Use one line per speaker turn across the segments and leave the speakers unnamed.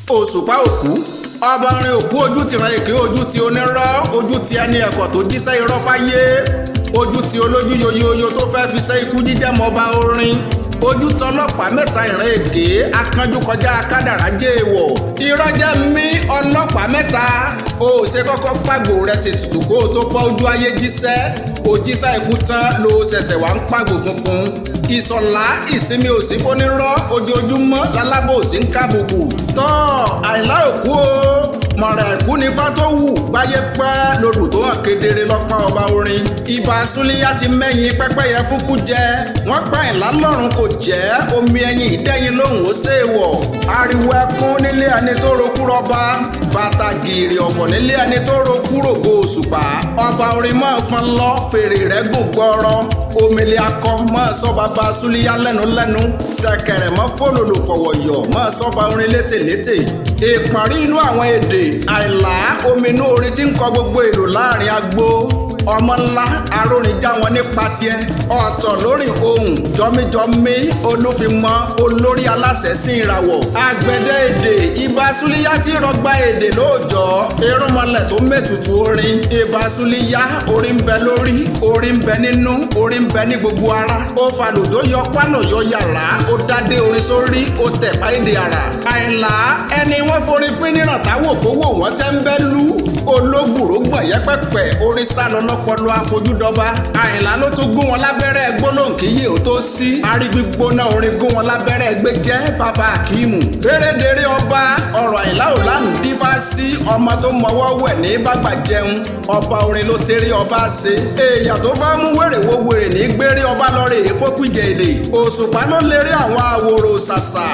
òṣùpá òkú ọba orin òkú ojú ti ran èké ojú ti onírọ́ ojú ti ẹni ẹ̀kọ́ tó jíṣẹ́ irọ́ fáyé ojú ti olójú yoyoyo tó fẹ́ fi ṣe ikú jíjẹ́ mọ́ba orin ojú tọlọ́pàá mẹ́ta ìran èké akánjú kọjá kádàrá jẹ́ èèwọ̀ irọ́ jẹ́ mí ọlọ́pàá mẹ́ta ó ṣe kọ́kọ́ pàgbò rẹ̀ ṣètùtù kó o tó pọ́ ojú ayé jíṣẹ́ òjíṣẹ́ ikú tán ló ṣẹ̀ṣẹ̀ wá ń pàgbò funfun ìṣọ̀lá ìsinmi òsì onírọ́ ojoojúmọ́ lálábò òsì ń kábùkù tọ́ àìlá òkú o mọ̀rẹ̀ ẹ̀kú ní fátówù gbáyé pẹ́ lodò tó hàn kedere lọ́pàá ọba orin ibà súlíyá ti mẹ́yìn pẹ́pẹ́yẹ fúnkú jẹ wọ́n pa ìlà lọ́rùn kò jẹ́ omi ẹyin ìdẹ́yìn lóhùn ó ṣèwọ̀ ariwo ẹkún nílé ẹni tó rokú rọba bàtà gìrì ọ̀fọ̀ nílé ẹni tó rokú rògo òṣùpá ọba orin máa fọn lọ fèrè rẹ̀ gùn gbọ́rọ̀ omele akọ máa sọ bàbá súlíyá lẹ́nu ṣẹ̀kẹ̀rẹ̀ mọ́ fòlòlò fọ̀wọ̀yọ̀ máa sọ bá orin létèlétè ìparí inú àwọn èdè àìlá omi inú orin tí ń kọ gbogbo èlò láàrin agbo ọmọ ńlá arórin já wọn nípa tiẹ̀ ọ̀tọ̀ lórí ohùn jọmíjọmí olúfimọ olórí aláṣẹ sí ìràwọ̀ àgbẹ̀dẹ èdè ibà súlíyá tí rọgbà èdè lóòjọ́ irúnmọlẹ̀ tó mẹ́tùtù orin ibà súlíyá orin ń bẹ lórí orin ń bẹ nínú orin ń bẹ ní gbogbo ara ó falòdó yọ pálọ̀ yọ yàrá ó dádé orin sórí ó tẹ̀ páìdè àrà àìlá ẹni wọ́n forin fún níràn táwò kówó wọ́n tẹ́ ń bẹ́ lú ológùrò gbọ̀n yẹ́pẹ̀pẹ̀ orin sálọ lọ́pọ̀lọ́ àfojúdọ́ba àyìnlá ló tún gún wọn lábẹ́rẹ́ gbólóǹkìyè ó tó sí arígbígbóná orin gún wọn lábẹ́rẹ́ gbé jẹ́ bàbá akíìmù rérédèrè ọba ọ̀rọ̀ àyìnlá ò lánàá dífá sí ọmọ tó mọwọ́ wẹ̀ ní bàgbà jẹun ọba orin ló tẹ̀rí ọba ṣe èèyàn tó fẹ́ mú wèrè wo wèrè ní gbérí ọba lọ́rẹ̀ èfópìjẹ èdè òṣùpá ló lérí àwọn àwòrò ṣàṣà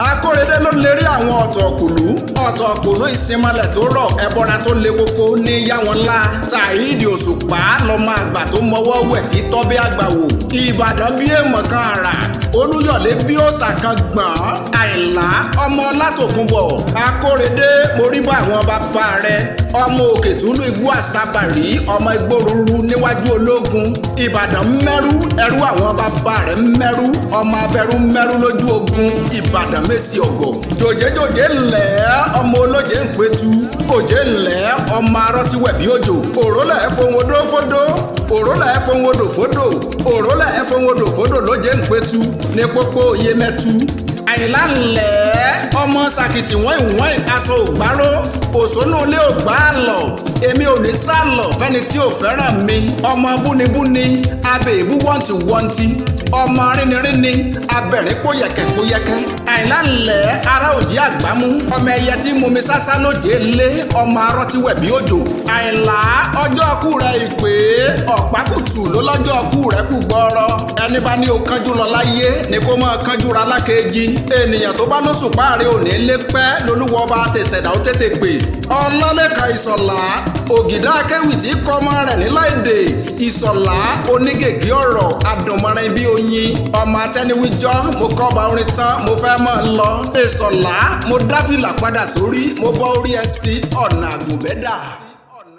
akóredé ló lérí àwọn ọ̀tọ̀kùlú ìsinmalẹ̀ tó rọ̀ ẹbọra tó le koko ní yáwọn ńlá tàídì òṣùpá lọ́mọ àgbà tó mọwọ́ wẹ̀ tí tọ́bí àgbà wò ìbàdàn bí èèmọ̀ kan àrà olúyọ̀lé bí òòṣà kan gbọ̀n àìlá ọmọ látòkúnbọ̀ akóredé moríbà àwọn bàbá rẹ ọmọ òkè túlù igbó àsábàrí ọmọ igbó rúru níwájú ológun ìbàdàn mẹ́rú ẹrú àwọn bàbá rẹ mẹ́rú ọmọ abẹ́rú mẹ́rú lójú ogun ìbàdàn mẹ́sì ọ̀gọ̀ jòjéjòjé ńlẹ̀ ọmọ olóje ń petu òjé ńlẹ̀ ọmọ arọ́tíwẹ̀ bí òjò òrólẹ̀ ẹ̀fọ̀wọ́dó fódó òrólẹ̀ ẹ̀fọ̀wọ́dò fódò òrólẹ̀ ẹ̀fọ̀wọ́dò fódò lóje ń petu ní pópó yemẹ́tu àyìnlá ńlẹ̀ ọmọ sàkìtì wọ́n aṣọ ògbárò òṣónú ilé ògbà lọ èmi ò ní sá lọ fẹ́ni tí ò fẹ́ràn mi ọmọ búnibúni abẹ ìbú wọ́ntìwọ́ntì ọmọ rínirínni abẹ̀rín póyẹ̀kẹ́ àyìnlá ńlẹ̀ ara òdì àgbámú ọmọ ẹyẹ tí mumi sásá lóje lé ọmọ arọ́tíwẹ̀ bí òjò àyìnlá ọjọ́ ọkù rẹ̀ ìpè ọ̀pákùtù ló lọ́jọ́ ọkù rẹ̀ kù gbọ́rọ̀ ẹni bá ní o kánjú lọ láyé ni kó máa kánjú ra lákejì ènìyàn tó bá lóṣùpá rẹ̀ ò ní lé pẹ́ lolúwọ́ bá tẹ̀sẹ̀dá ó tètè pè ọlọ́lẹ́ka ìṣọ̀lá ògìdá akéwì tí kọ́mọ rẹ̀ nílá èdè ìṣọ̀lá onígègé ọ̀rọ̀ adùnmọ́rin bí oyin ọmọ atẹ́niwíjọ́ mo kọ́ba orin tán mo fẹ́ mọ̀ ń lọ ìṣọ̀lá mo dáfìlà padà sórí mo bọ́ orí ẹ sí ọ̀nà àgùnbẹ́dà.